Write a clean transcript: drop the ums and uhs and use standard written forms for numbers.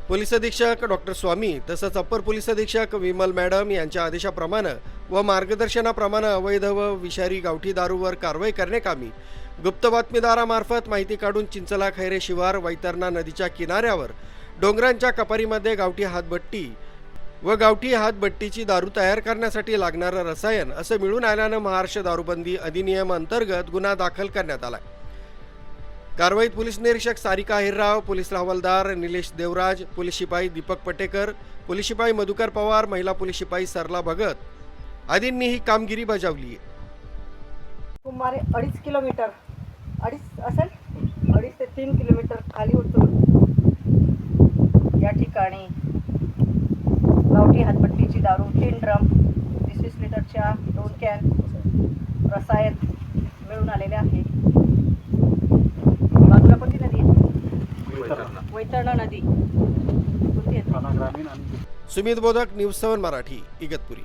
Police अधीक्षक doctor स्वामी तसंच upper police अधीक्षक विमल मॅडम यांच्या आदेशाप्रमाणे व मार्गदर्शनाप्रमाणे अवैध व विषारी गावठी दारूवर कारवाई करण्याकामी गुप्त बातमीदारामार्फत माहिती काढून चिंचला खैरे शिवार वैतरणा नदीच्या किनाऱ्यावर डोंगरांच्या कपारीमध्ये गावठी हातभट्टी व गावठी हातभट्टीची दारू तयार करण्यासाठी लागणारं रसायन असं मिळून आल्यानं महाराष्ट्र दारूबंदी अधिनियम अंतर्गत गुन्हा दाखल करण्यात आला। कारवाईत पोलीस निरीक्षक सारिका हिरराव, पोलीस हवालदार निलेश देवराज, पोलीस शिपाई दीपक पटेकर, पोलीस शिपाई मधुकर पवार, महिला पोलीस शिपाई सरला भगत आदींनी ही कामगिरी बजावली। सुमारे 2.5 किलोमीटर 2.5 ते 3 किलोमीटर खाली उतरून या ठिकाणी गावठी हातभट्टीची दारू 3 ड्रम 20 लिटरच्या 2 कॅन रसायन मिळून आलेले आहे। बाजूला कोणती नदी आहे? वैतरणा नदी। सुमित बोधक, न्यूज 7 मराठी, इगतपुरी।